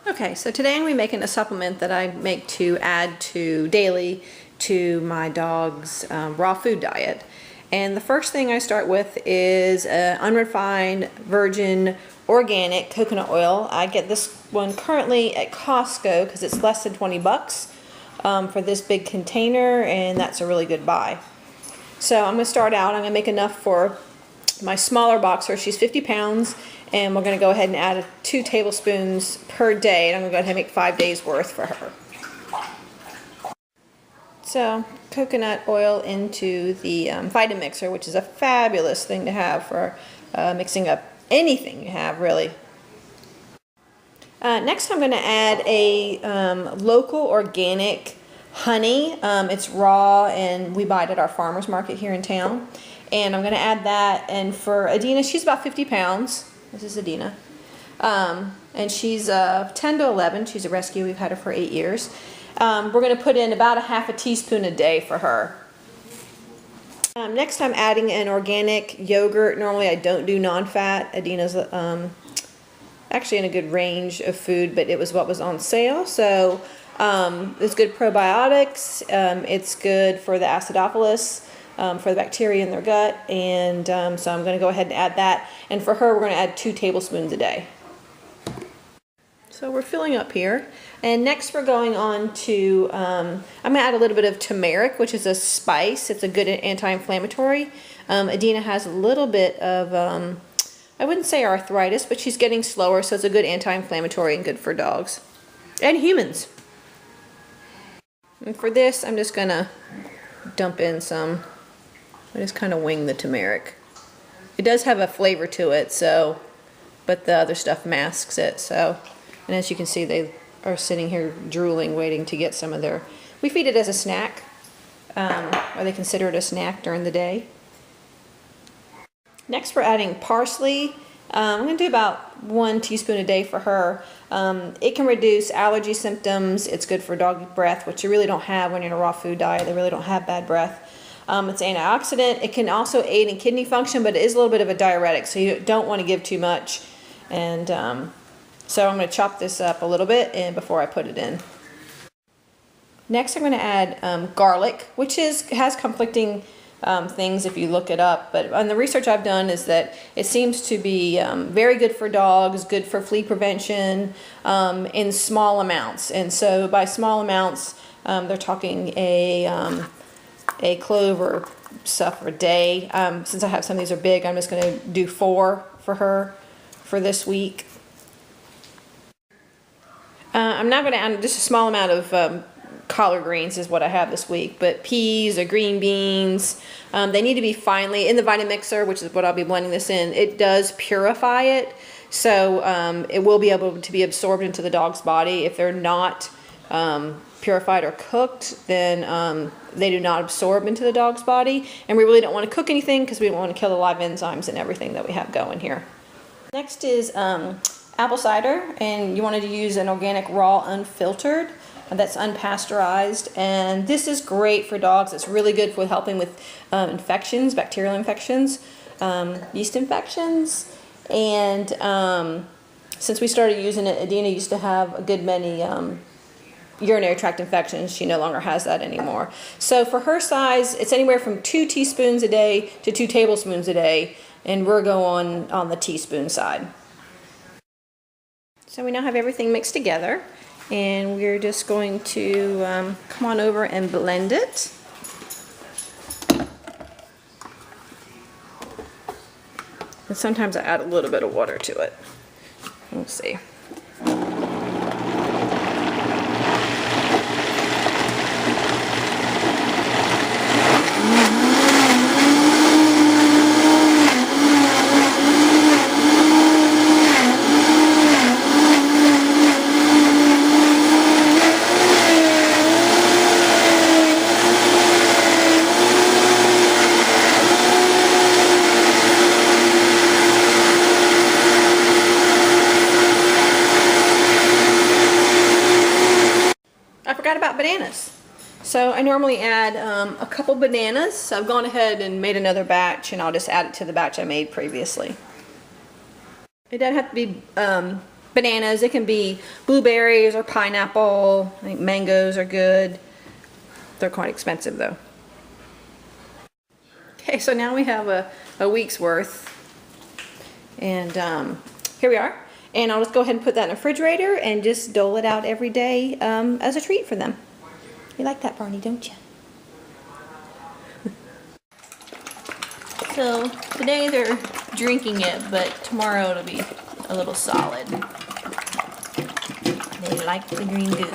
Okay, so today I'm going to be making a supplement that I make to add to daily to my dog's raw food diet. And the first thing I start with is unrefined virgin organic coconut oil. I get this one currently at Costco because it's less than 20 bucks for this big container, and that's a really good buy. So I'm going to start out, I'm going to make enough for my smaller boxer. She's 50 pounds, and we're going to go ahead and add 2 tablespoons per day, and I'm going to go ahead and make 5 days worth for her. So coconut oil into the Vitamixer, which is a fabulous thing to have for mixing up anything you have, really. Next I'm going to add a local organic honey. It's raw and we buy it at our farmer's market here in town. And I'm going to add that, and for Adina, she's about 50 pounds. This is Adina. And she's 10 to 11. She's a rescue. We've had her for 8 years. We're going to put in about 1/2 teaspoon a day for her. Next I'm adding an organic yogurt. Normally I don't do non-fat. Adina's actually in a good range of food, but it was what was on sale. So it's good probiotics. It's good for the acidophilus. For the bacteria in their gut, and so I'm going to go ahead and add that, and for her we're going to add 2 tablespoons a day. So we're filling up here, and next we're going on to I'm going to add a little bit of turmeric, which is a spice. It's a good anti-inflammatory. Adina has a little bit of I wouldn't say arthritis, but she's getting slower, so it's a good anti-inflammatory and good for dogs and humans. And for this I'm just going to dump in some. I just kind of wing the turmeric. It does have a flavor to it, so, but the other stuff masks it. So, and as you can see, they are sitting here drooling, waiting to get some of their. We feed it as a snack, or they consider it a snack during the day. Next, we're adding parsley. I'm going to do about 1 teaspoon a day for her. It can reduce allergy symptoms. It's good for dog breath, which you really don't have when you're in a raw food diet. They really don't have bad breath. It's antioxidant. It can also aid in kidney function, but it is a little bit of a diuretic, so you don't want to give too much. And so I'm going to chop this up a little bit and before I put it in. Next I'm going to add garlic, which has conflicting things if you look it up, but on the research I've done is that it seems to be very good for dogs, good for flea prevention in small amounts. And so by small amounts, they're talking a clove or stuff a day. Since I have some of these are big, I'm just going to do 4 for her for this week. I'm not going to add just a small amount of collard greens is what I have this week, but peas or green beans, they need to be finely in the Vitamixer, which is what I'll be blending this in. It does purify it, so it will be able to be absorbed into the dog's body. If they're not purified or cooked, then they do not absorb into the dog's body, and we really don't want to cook anything because we don't want to kill the live enzymes and everything that we have going here. Next is apple cider, and you wanted to use an organic raw unfiltered that's unpasteurized, and this is great for dogs. It's really good for helping with infections, bacterial infections, yeast infections, and since we started using it, Adina used to have a good many urinary tract infections. She no longer has that anymore. So for her size, it's anywhere from 2 teaspoons a day to 2 tablespoons a day, and we're going on the teaspoon side. So we now have everything mixed together, and we're just going to come on over and blend it. And sometimes I add a little bit of water to it. We'll see. About bananas. So I normally add a couple bananas. So I've gone ahead and made another batch, and I'll just add it to the batch I made previously. It doesn't have to be bananas. It can be blueberries or pineapple. I think mangoes are good. They're quite expensive though. Okay, so now we have a week's worth. And here we are. And I'll just go ahead and put that in the refrigerator and just dole it out every day as a treat for them. You like that, Barney, don't you? So today they're drinking it, but tomorrow it'll be a little solid. They like the green goop.